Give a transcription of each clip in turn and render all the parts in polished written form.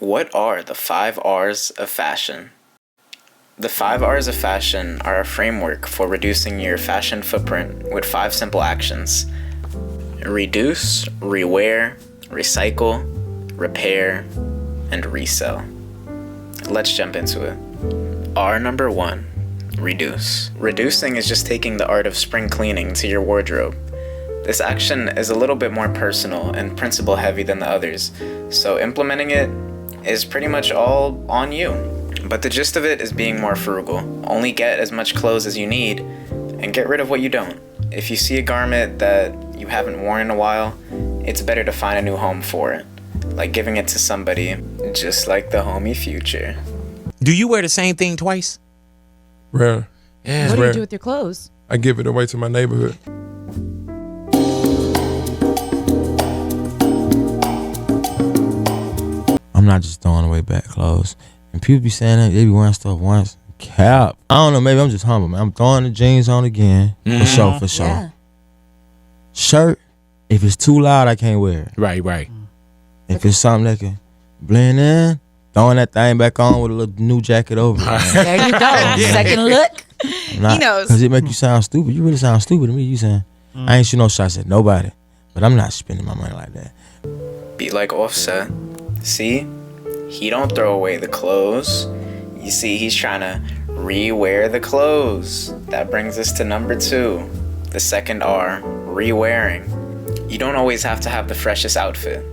What are the 5 R's of fashion? The 5 R's of fashion are a framework for reducing your fashion footprint with 5 simple actions. Reduce, rewear, recycle, repair, and resell. Let's jump into it. R number 1, reduce. Reducing is just taking the art of spring cleaning to your wardrobe. This action is a little bit more personal and principle heavy than the others, so implementing it is pretty much all on you. But the gist of it is being more frugal. Only get as much clothes as you need and get rid of what you don't. If you see a garment that you haven't worn in a while, it's better to find a new home for it, like giving it to somebody just like the homie Future. Do you wear the same thing twice? Rare. Yeah. What do you do with your clothes? I give it away to my neighborhood. I'm not just throwing away bad clothes. And people be saying that they be wearing stuff once. Cap. I don't know, maybe I'm just humble, man. I'm throwing the jeans on again. For sure. Yeah. Shirt, if it's too loud, I can't wear it. Right. If it's something that can blend in, throwing that thing back on with a little new jacket over it. There you go. Second look. He knows. Because it make you sound stupid. You really sound stupid to me. You saying, I ain't shoot no shots at nobody. But I'm not spending my money like that. Be like Offset. See? He don't throw away the clothes. You see, he's trying to re-wear the clothes. That brings us to number 2. The second R, re-wearing. You don't always have to have the freshest outfit.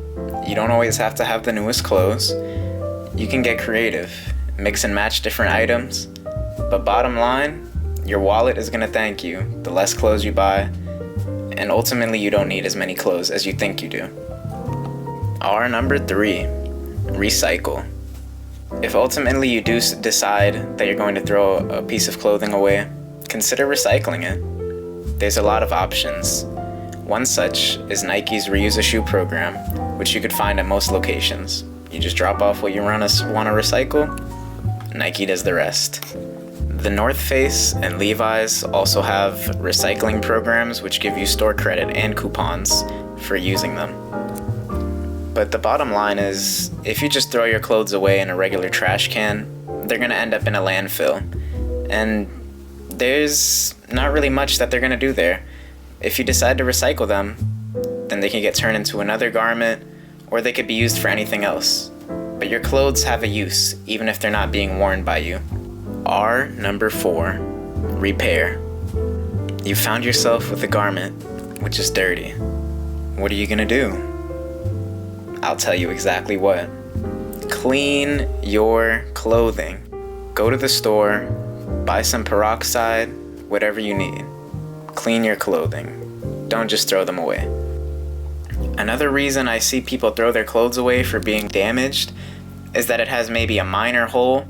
You don't always have to have the newest clothes. You can get creative, mix and match different items. But bottom line, your wallet is gonna thank you the less clothes you buy, and ultimately you don't need as many clothes as you think you do. R number 3, recycle. If ultimately you do decide that you're going to throw a piece of clothing away, consider recycling it. There's a lot of options. One such is Nike's Reuse a Shoe program, which you could find at most locations. You just drop off what you want to recycle, Nike does the rest. The North Face and Levi's also have recycling programs which give you store credit and coupons for using them. But the bottom line is, if you just throw your clothes away in a regular trash can, they're gonna end up in a landfill. And there's not really much that they're gonna do there. If you decide to recycle them, then they can get turned into another garment, or they could be used for anything else. But your clothes have a use, even if they're not being worn by you. R number 4, repair. You found yourself with a garment which is dirty. What are you gonna do? I'll tell you exactly what. Clean your clothing. Go to the store, buy some peroxide, whatever you need. Clean your clothing. Don't just throw them away. Another reason I see people throw their clothes away for being damaged is that it has maybe a minor hole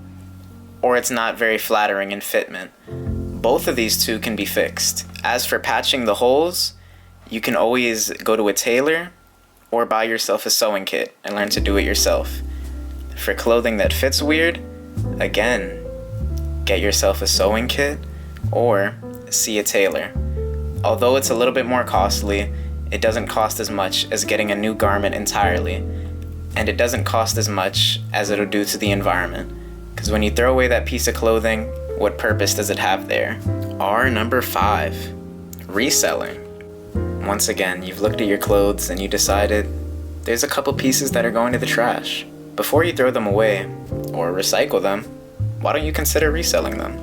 or it's not very flattering in fitment. Both of these two can be fixed. As for patching the holes, you can always go to a tailor or buy yourself a sewing kit and learn to do it yourself. For clothing that fits weird, again, get yourself a sewing kit or see a tailor. Although it's a little bit more costly, it doesn't cost as much as getting a new garment entirely, and it doesn't cost as much as it'll do to the environment. Because when you throw away that piece of clothing, what purpose does it have there? R number 5, reselling. Once again, you've looked at your clothes and you decided there's a couple pieces that are going to the trash. Before you throw them away or recycle them, why don't you consider reselling them?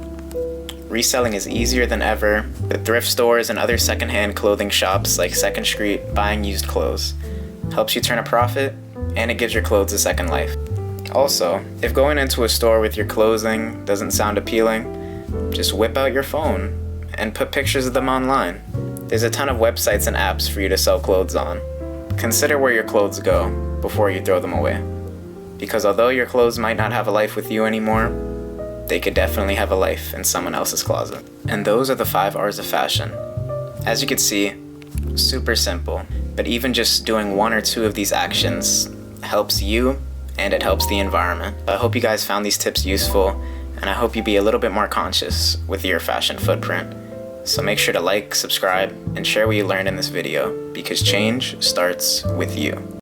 Reselling is easier than ever with thrift stores and other secondhand clothing shops like Second Street buying used clothes. Helps you turn a profit, and it gives your clothes a second life. Also, if going into a store with your clothing doesn't sound appealing, just whip out your phone and put pictures of them online. There's a ton of websites and apps for you to sell clothes on. Consider where your clothes go before you throw them away. Because although your clothes might not have a life with you anymore, they could definitely have a life in someone else's closet. And those are the 5 R's of fashion. As you can see, super simple, but even just doing 1 or 2 of these actions helps you and it helps the environment. I hope you guys found these tips useful, and I hope you be a little bit more conscious with your fashion footprint. So make sure to like, subscribe, and share what you learned in this video, because change starts with you.